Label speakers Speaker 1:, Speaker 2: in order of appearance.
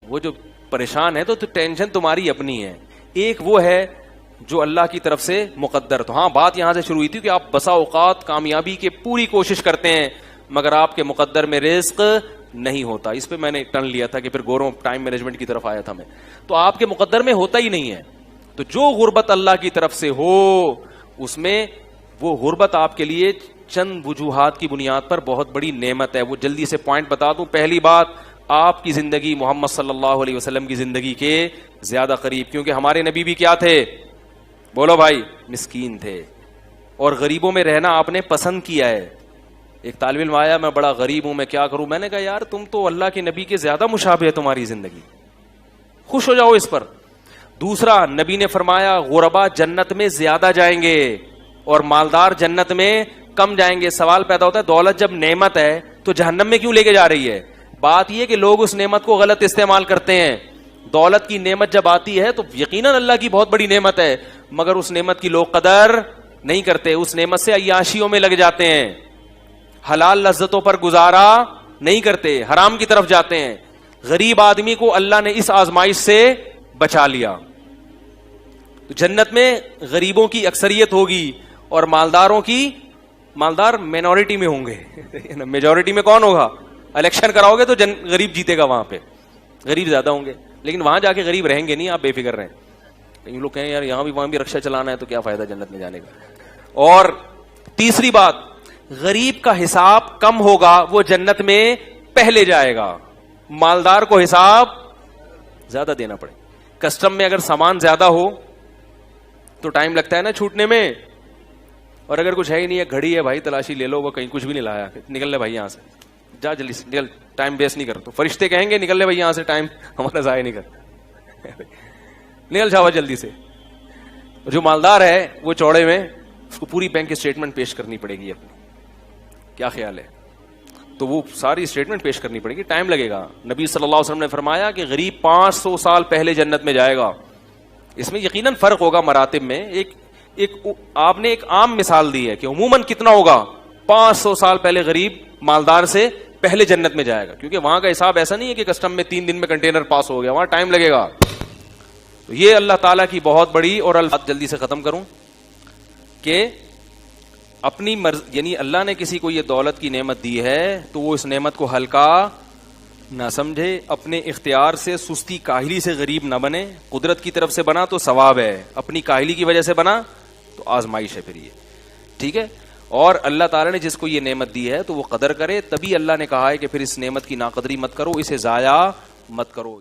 Speaker 1: وہ جو پریشان ہے تو ٹینشن تمہاری اپنی ہے. ایک وہ ہے جو اللہ کی طرف سے مقدر. تو ہاں بات یہاں سے شروع ہوئی تھی کہ آپ بسا اوقات کامیابی کی پوری کوشش کرتے ہیں مگر آپ کے مقدر میں رزق نہیں ہوتا. اس پہ میں نے ٹرن لیا تھا کہ پھر گوروں ٹائم مینجمنٹ کی طرف آیا تھا میں. تو آپ کے مقدر میں ہوتا ہی نہیں ہے. تو جو غربت اللہ کی طرف سے ہو اس میں وہ غربت آپ کے لیے چند وجوہات کی بنیاد پر بہت بڑی نعمت ہے. وہ جلدی سے پوائنٹ بتا دوں. پہلی بات, آپ کی زندگی محمد صلی اللہ علیہ وسلم کی زندگی کے زیادہ قریب, کیونکہ ہمارے نبی بھی کیا تھے, بولو بھائی, مسکین تھے اور غریبوں میں رہنا آپ نے پسند کیا ہے. ایک طالب علم آیا, میں بڑا غریب ہوں, میں کیا کروں؟ میں نے کہا یار تم تو اللہ کے نبی کے زیادہ مشابہ ہے تمہاری زندگی, خوش ہو جاؤ اس پر. دوسرا, نبی نے فرمایا غربا جنت میں زیادہ جائیں گے اور مالدار جنت میں کم جائیں گے. سوال پیدا ہوتا ہے دولت جب نعمت ہے تو جہنم میں کیوں لے کے جا رہی ہے؟ بات یہ کہ لوگ اس نعمت کو غلط استعمال کرتے ہیں. دولت کی نعمت جب آتی ہے تو یقیناً اللہ کی بہت بڑی نعمت ہے مگر اس نعمت کی لوگ قدر نہیں کرتے. اس نعمت سے عیاشیوں میں لگ جاتے ہیں, حلال لذتوں پر گزارا نہیں کرتے, حرام کی طرف جاتے ہیں. غریب آدمی کو اللہ نے اس آزمائش سے بچا لیا. تو جنت میں غریبوں کی اکثریت ہوگی اور مالداروں کی, مالدار مینورٹی میں ہوں گے. میجورٹی میں کون ہوگا؟ الیکشن کراؤ گے تو غریب جیتے گا, وہاں پہ غریب زیادہ ہوں گے, لیکن وہاں جا کے غریب رہیں گے نہیں, آپ بے فکر رہیں. لیکن لوگ کہیں یار یہاں بھی وہاں بھی رکشہ چلانا ہے تو کیا فائدہ جنت میں جانے کا. اور تیسری بات, غریب کا حساب کم ہوگا, وہ جنت میں پہلے جائے گا. مالدار کو حساب زیادہ دینا پڑے. کسٹم میں اگر سامان زیادہ ہو تو ٹائم لگتا ہے نا چھوٹنے میں, اور اگر کچھ ہے ہی نہیں ہے, گھڑی ہے بھائی تلاشی لے لو, وہ کہیں کچھ بھی نہیں لایا, نکل لے بھائی یہاں سے, جا جلدی سے نکل, ٹائم ویسٹ نہیں کر. تو فرشتے کہیں گے نکل لے بھائی یہاں سے, ٹائم ہمارا ضائع نہیں کر, نکل جاؤ جلدی سے. جو مالدار ہے وہ چوڑے میں اس کو پوری بینک اسٹیٹمنٹ پیش کرنی پڑے گی اپنی, کیا خیال ہے؟ تو وہ ساری اسٹیٹمنٹ پیش کرنی پڑے گی, ٹائم لگے گا. نبی صلی اللہ علیہ وسلم نے فرمایا کہ غریب 500 سال پہلے جنت میں جائے گا. اس میں یقیناً فرق ہوگا مراتب میں. آپ نے ایک عام مثال دی ہے کہ عموماً کتنا ہوگا, 500 سال پہلے غریب مالدار سے پہلے جنت میں جائے گا, کیونکہ وہاں کا حساب ایسا نہیں ہے کہ کسٹم میں 3 دن میں کنٹینر پاس ہو گیا, وہاں ٹائم لگے گا. تو یہ اللہ تعالیٰ کی بہت بڑی, اور جلدی سے ختم کروں کہ اپنی یعنی اللہ نے کسی کو یہ دولت کی نعمت دی ہے تو وہ اس نعمت کو ہلکا نہ سمجھے, اپنے اختیار سے سستی کاہلی سے غریب نہ بنے. قدرت کی طرف سے بنا تو ثواب ہے, اپنی کاہلی کی وجہ سے بنا تو آزمائش ہے پھر یہ, ٹھیک ہے. اور اللہ تعالیٰ نے جس کو یہ نعمت دی ہے تو وہ قدر کرے. تبھی اللہ نے کہا ہے کہ پھر اس نعمت کی ناقدری مت کرو, اسے ضائع مت کرو.